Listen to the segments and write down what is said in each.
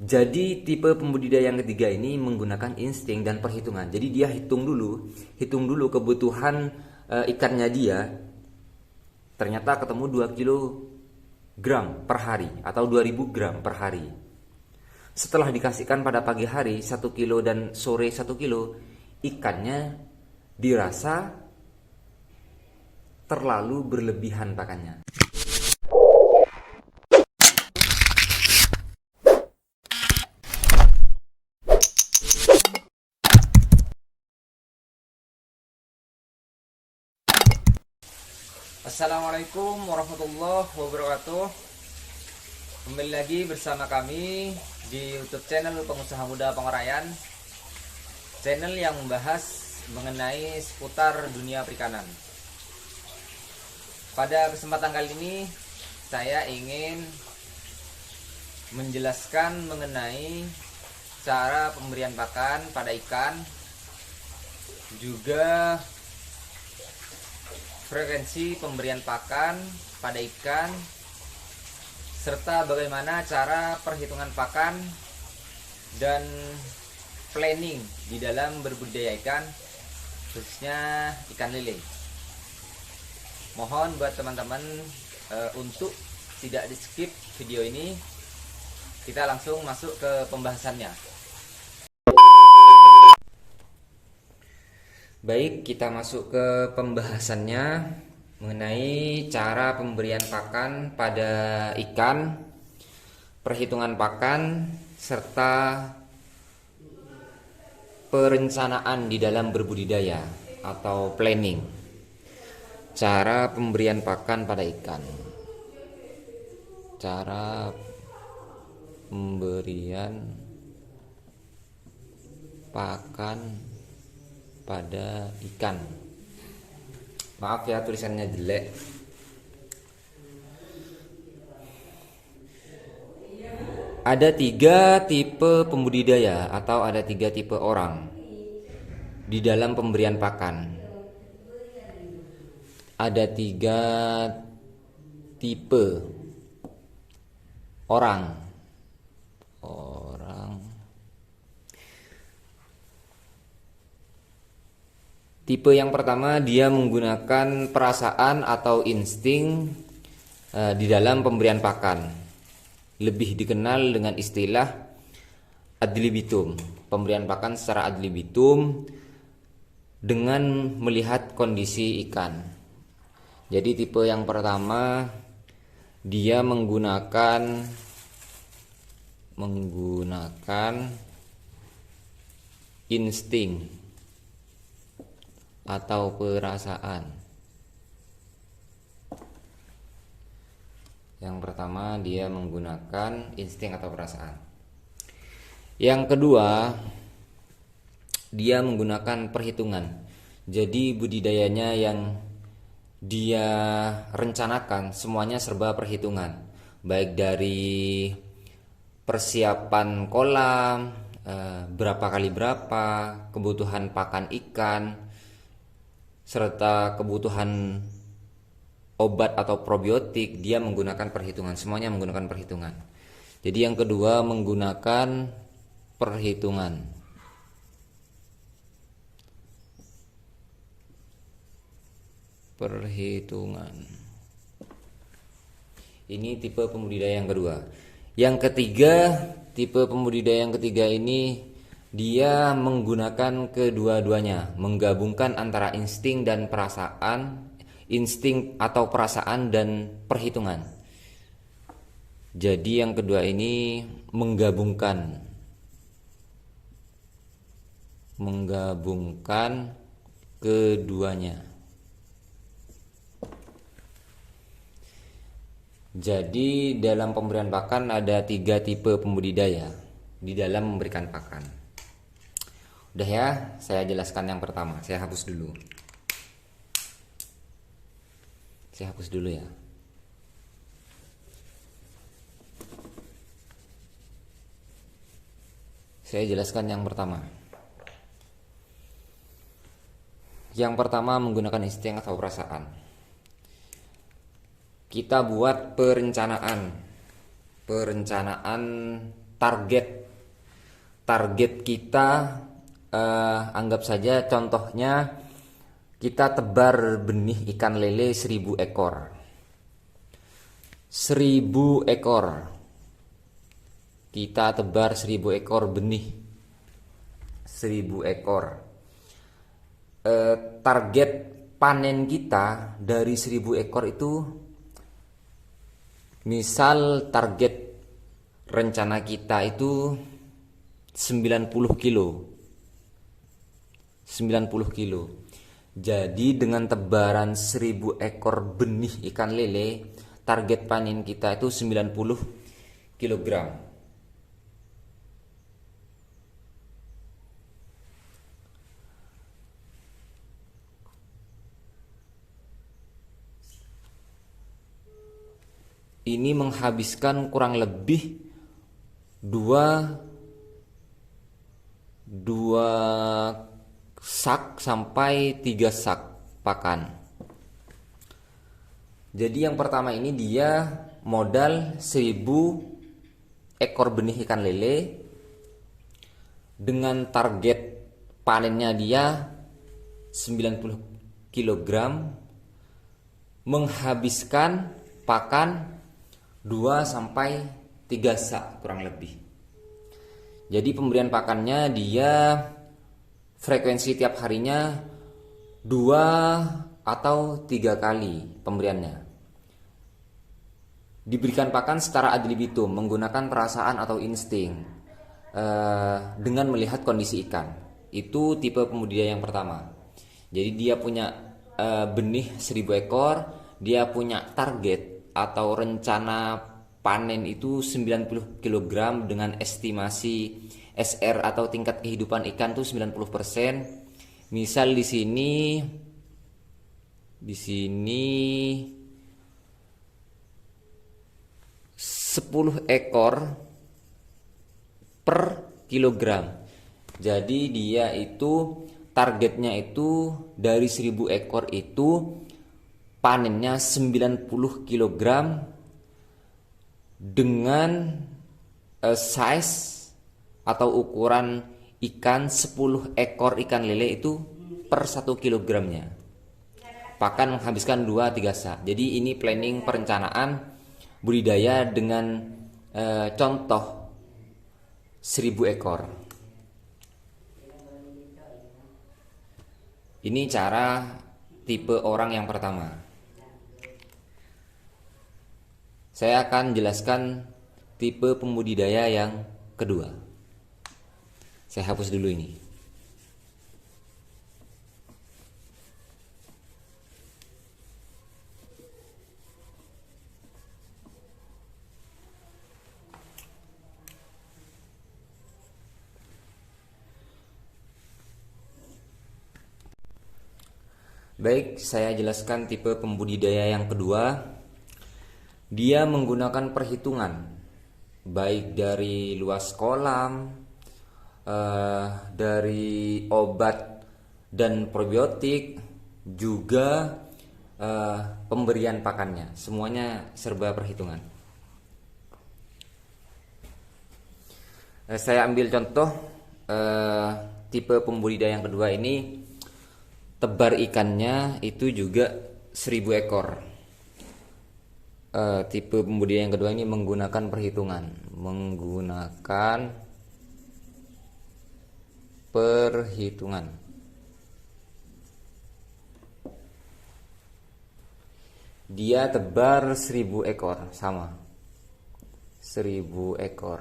Jadi tipe pembudidaya yang ketiga ini menggunakan insting dan perhitungan. Jadi dia hitung dulu kebutuhan ikannya dia. Ternyata ketemu 2 kilogram per hari atau 2000 gram per hari. Setelah dikasihkan pada pagi hari 1 kilo dan sore 1 kilo, ikannya dirasa terlalu berlebihan pakannya. Assalamualaikum warahmatullahi wabarakatuh. Kembali lagi bersama kami di YouTube channel Pengusaha Muda Pengurayan, channel yang membahas mengenai seputar dunia perikanan. Pada kesempatan kali ini saya ingin menjelaskan mengenai cara pemberian pakan pada ikan, juga frekuensi pemberian pakan pada ikan, serta bagaimana cara perhitungan pakan dan planning di dalam berbudidaya ikan, khususnya ikan lele. Mohon buat teman-teman untuk tidak di skip video ini. Kita langsung masuk ke pembahasannya. Baik, kita masuk ke pembahasannya mengenai cara pemberian pakan pada ikan, perhitungan pakan, serta perencanaan di dalam berbudidaya atau planning. Cara pemberian pakan pada ikan. Cara pemberian pakan pada ikan. Maaf ya tulisannya jelek. Ada 3 tipe pembudidaya atau ada 3 tipe orang di dalam pemberian pakan. Ada 3 tipe orang. Tipe yang pertama, dia menggunakan perasaan atau insting di dalam pemberian pakan. Lebih dikenal dengan istilah ad libitum, pemberian pakan secara ad libitum dengan melihat kondisi ikan. Jadi tipe yang pertama, dia menggunakan insting atau perasaan. Yang pertama, dia menggunakan insting atau perasaan. Yang kedua, dia menggunakan perhitungan. Jadi budidayanya yang dia rencanakan semuanya serba perhitungan, baik dari persiapan kolam, berapa kali berapa, kebutuhan pakan ikan, serta kebutuhan obat atau probiotik. Dia menggunakan perhitungan, semuanya menggunakan perhitungan. Jadi yang kedua menggunakan perhitungan. Ini tipe pembudidaya yang kedua. Yang ketiga, tipe pembudidaya yang ketiga ini dia menggunakan kedua-duanya, menggabungkan antara insting dan perasaan, insting atau perasaan dan perhitungan. Jadi yang kedua ini menggabungkan keduanya. Jadi dalam pemberian pakan ada 3 tipe pembudidaya di dalam memberikan pakan. Udah ya, saya jelaskan yang pertama. Saya hapus dulu ya. Saya jelaskan yang pertama. Yang pertama menggunakan insting atau perasaan. Kita buat perencanaan target kita, anggap saja contohnya kita tebar benih ikan lele 1000 ekor. 1000 ekor. Kita tebar 1000 ekor benih. 1000 ekor. Target panen kita dari 1000 ekor itu, misal target rencana kita itu 90 kilo. 90 kilo. Jadi dengan tebaran 1000 ekor benih ikan lele, target panen kita itu 90 kilogram. Ini menghabiskan kurang lebih 2 sak sampai 3 sak pakan. Jadi yang pertama ini dia modal 1000 ekor benih ikan lele dengan target panennya dia 90 kg, menghabiskan pakan 2 sampai 3 sak kurang lebih. Jadi pemberian pakannya dia frekuensi tiap harinya 2 atau 3 kali pemberiannya. Diberikan pakan secara ad libitum, menggunakan perasaan atau insting, dengan melihat kondisi ikan. Itu tipe pembudidaya yang pertama. Jadi dia punya benih 1000 ekor, dia punya target atau rencana panen itu 90 kg dengan estimasi SR atau tingkat kehidupan ikan tuh 90%. Misal di sini 10 ekor per kilogram. Jadi dia itu targetnya itu dari 1000 ekor itu panennya 90 kg dengan size atau ukuran ikan 10 ekor ikan lele itu per 1 kilogramnya. Pakan menghabiskan 2-3 sak. Jadi ini planning perencanaan budidaya dengan contoh 1000 ekor. Ini cara tipe orang yang pertama. Saya akan jelaskan tipe pembudidaya yang kedua. Saya hapus dulu ini. Baik, saya jelaskan tipe pembudidaya yang kedua. Dia menggunakan perhitungan, baik dari luas kolam, dari obat dan probiotik, juga pemberian pakannya. Semuanya serba perhitungan. Saya ambil contoh tipe pembudidaya yang kedua ini. Tebar ikannya itu juga 1000 ekor. Tipe pembudidaya yang kedua ini menggunakan perhitungan. Dia tebar 1000 ekor, sama 1000 ekor.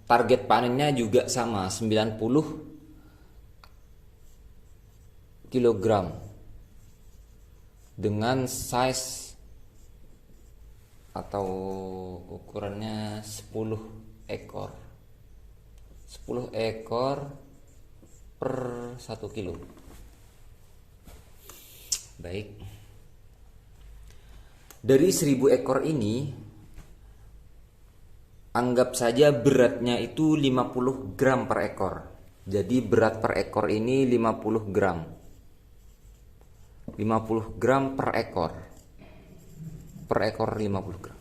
Target panennya juga sama 90 kilogram dengan size atau ukurannya 10 ekor. 10 ekor per 1 kilo. Baik. Dari 1000 ekor ini, anggap saja beratnya itu 50 gram per ekor. Jadi berat per ekor ini 50 gram. 50 gram per ekor. per ekor 50 gram.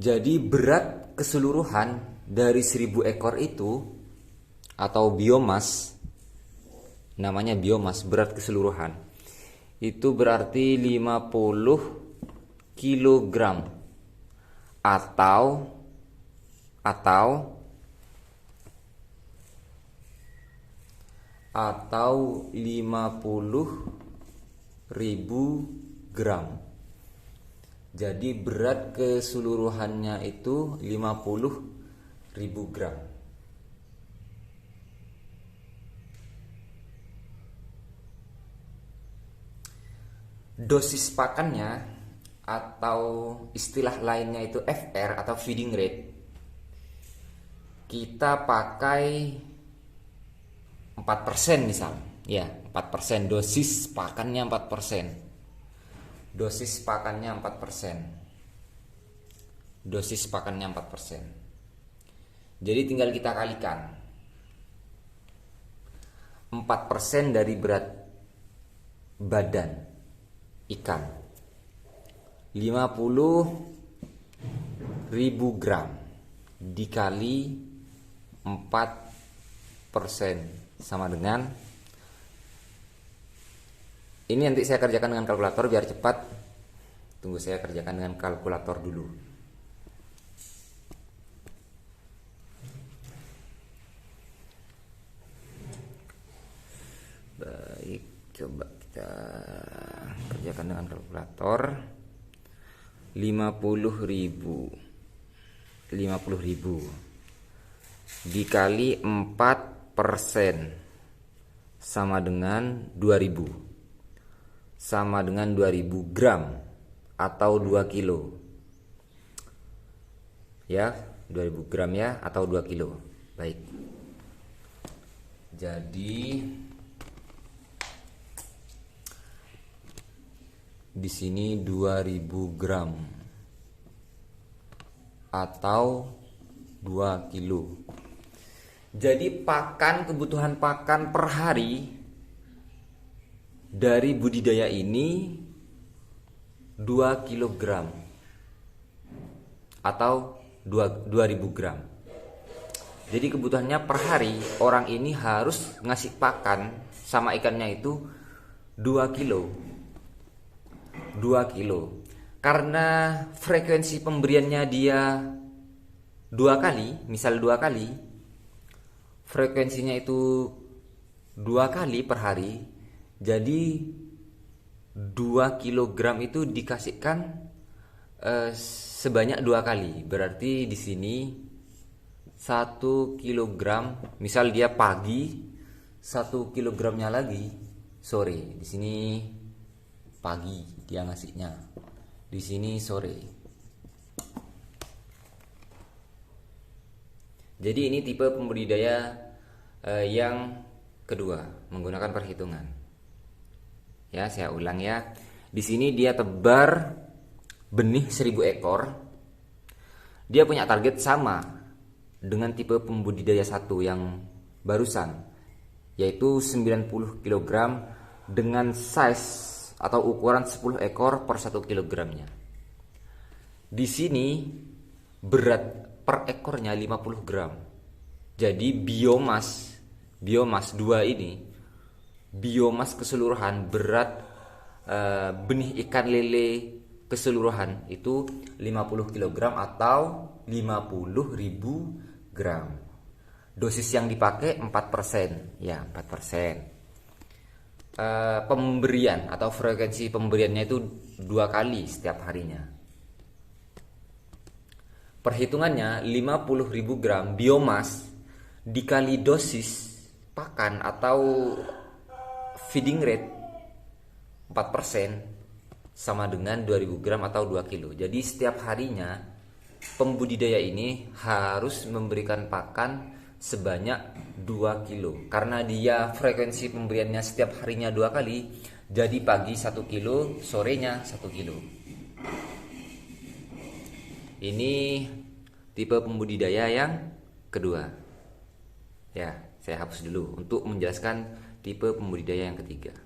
Jadi berat keseluruhan dari 1000 ekor itu atau biomas, namanya biomas, berat keseluruhan itu berarti 50 kilogram atau 50.000 gram. Jadi berat keseluruhannya itu 50.000 gram. Dosis pakannya atau istilah lainnya itu FR atau feeding rate, kita pakai 4% misal. Ya, 4%, dosis pakannya 4%. Dosis pakannya 4%. Dosis pakannya 4%. Jadi tinggal kita kalikan. 4% dari berat badan ikan 50.000 gram dikali 4% sama dengan, ini nanti saya kerjakan dengan kalkulator biar cepat. Tunggu saya kerjakan dengan kalkulator dulu. Baik, coba kita kerjakan dengan kalkulator. 50.000 dikali 4% sama dengan 2000, sama dengan 2000 gram atau 2 kilo ya, 2000 gram ya, atau 2 kilo. Baik, jadi di sini 2000 gram atau 2 kilo. Jadi kebutuhan pakan per hari dari budidaya ini 2 kg atau 2000 gram. Jadi kebutuhannya per hari orang ini harus ngasih pakan sama ikannya itu 2 kilo. 2 kilo. Karena frekuensi pemberiannya dia 2 kali, misal 2 kali, frekuensinya itu 2 kali per hari. Jadi 2 kilogram itu dikasihkan sebanyak 2 kali. Berarti di sini 1 kilogram, misal dia pagi, 1 kilogramnya lagi sore. Di sini pagi dia ngasihnya, di sini sore. Jadi ini tipe pembudidaya yang kedua, menggunakan perhitungan. Ya, saya ulang ya. Di sini dia tebar benih 1000 ekor. Dia punya target sama dengan tipe pembudidaya satu yang barusan, yaitu 90 kg dengan size atau ukuran 10 ekor per 1 kilogramnya. Di sini berat per ekornya 50 gram. Jadi biomas 2 ini, biomas keseluruhan berat benih ikan lele keseluruhan itu 50 kg atau 50.000 gram. Dosis yang dipakai 4%, ya 4%. Pemberian atau frekuensi pemberiannya itu 2 kali setiap harinya. Perhitungannya 50.000 gram biomas dikali dosis pakan atau feeding rate 4% sama dengan 2000 gram atau 2 kilo. Jadi setiap harinya pembudidaya ini harus memberikan pakan sebanyak 2 kilo. Karena dia frekuensi pemberiannya setiap harinya 2 kali, jadi pagi 1 kilo, sorenya 1 kilo. Ini tipe pembudidaya yang kedua. Ya, saya hapus dulu untuk menjelaskan tipe pembudidaya yang ketiga.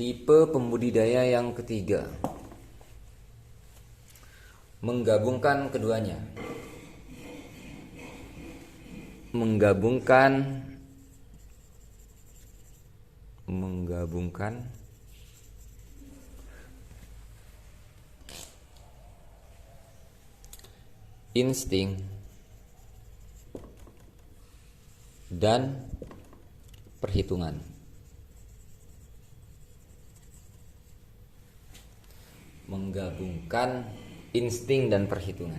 Tipe pembudidaya yang ketiga, menggabungkan keduanya. Menggabungkan insting dan perhitungan. Menggabungkan insting dan perhitungan.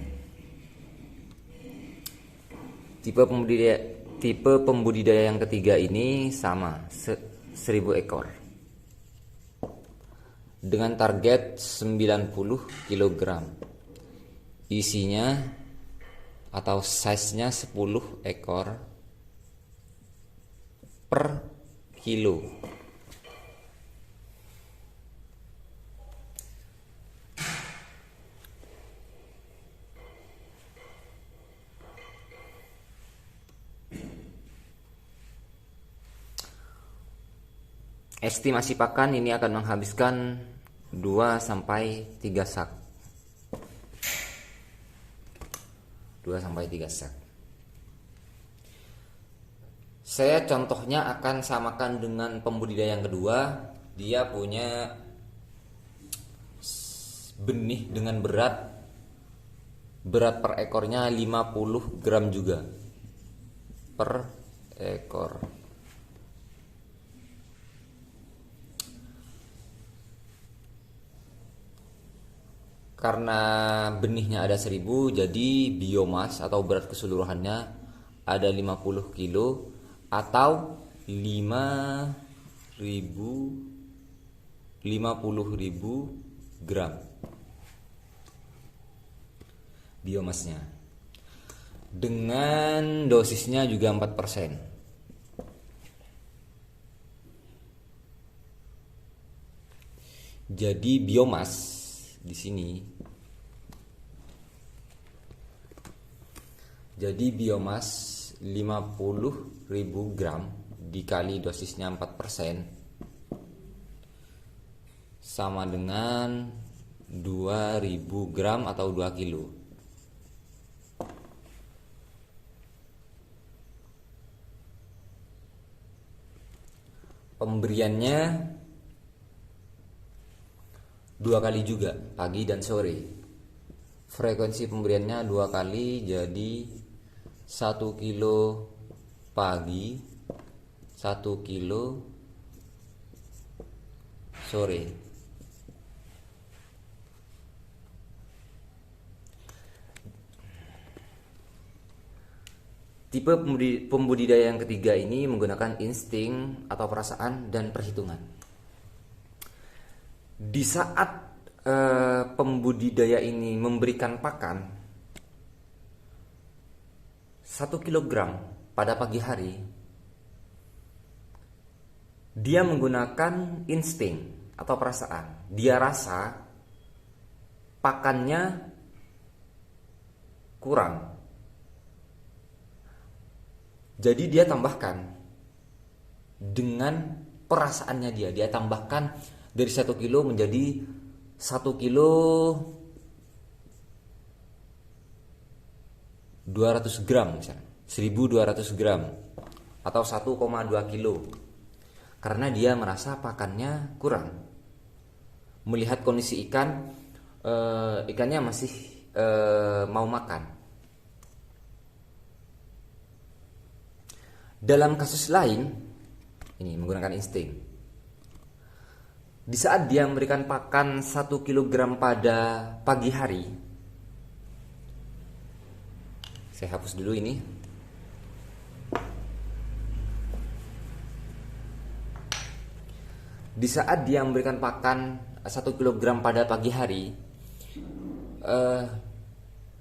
Tipe pembudidaya yang ketiga ini sama, 1000 ekor. Dengan target 90 kg. Isinya atau size-nya 10 ekor per kilo. Estimasi pakan ini akan menghabiskan 2 sampai 3 sak. 2 sampai 3 sak. Saya contohnya akan samakan dengan pembudidaya yang kedua. Dia punya benih dengan berat per ekornya 50 gram juga per ekor. Karena benihnya ada 1000, jadi biomas atau berat keseluruhannya ada 50 kilo atau 50.000 gram biomasnya. Dengan dosisnya juga 4%. Jadi biomas di sini. Jadi biomas 50.000 gram dikali dosisnya 4% sama dengan 2000 gram atau 2 kilo. Pemberiannya 2 kali juga, pagi dan sore. Frekuensi pemberiannya 2 kali, jadi 1 kilo pagi, 1 kilo sore. Tipe pembudidaya yang ketiga ini menggunakan insting atau perasaan dan perhitungan. Di saat pembudidaya ini memberikan pakan 1 kilogram pada pagi hari, dia menggunakan insting atau perasaan. Dia rasa pakannya kurang, jadi dia tambahkan dengan perasaannya dia tambahkan dari 1 kilo menjadi 1 kilo 200 gram misalnya, 1200 gram atau 1,2 kilo, karena dia merasa pakannya kurang. Melihat kondisi ikannya masih mau makan. Dalam kasus lain, ini menggunakan insting. Di saat dia memberikan pakan 1 kg pada pagi hari, saya hapus dulu ini. Di saat dia memberikan pakan 1 kg pada pagi hari,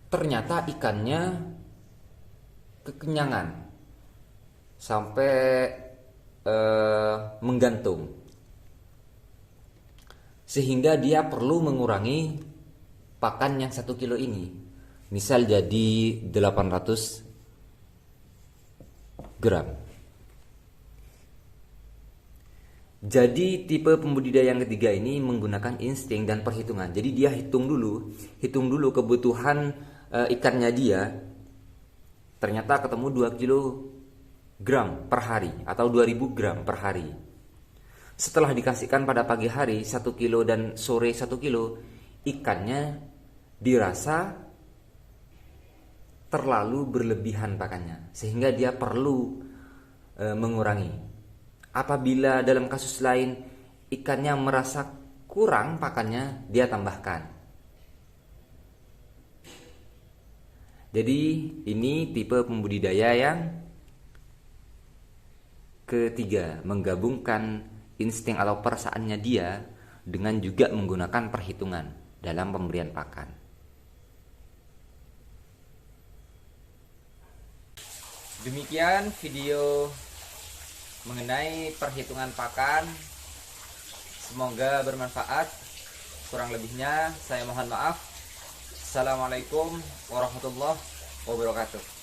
ternyata ikannya kekenyangan sampai menggantung, sehingga dia perlu mengurangi pakan yang 1 kilo ini, misal jadi 800 gram. Jadi tipe pembudidaya yang ketiga ini menggunakan insting dan perhitungan. Jadi dia hitung dulu kebutuhan ikannya dia. Ternyata ketemu 2 kilogram per hari atau 2000 gram per hari. Setelah dikasihkan pada pagi hari 1 kilo dan sore 1 kilo, ikannya dirasa terlalu berlebihan pakannya, sehingga dia perlu mengurangi. Apabila dalam kasus lain ikannya merasa kurang pakannya, dia tambahkan. Jadi ini tipe pembudidaya yang ketiga, menggabungkan insting atau perasaannya dia dengan juga menggunakan perhitungan dalam pemberian pakan. Demikian video mengenai perhitungan pakan. Semoga bermanfaat. Kurang lebihnya saya mohon maaf. Assalamualaikum warahmatullahi wabarakatuh.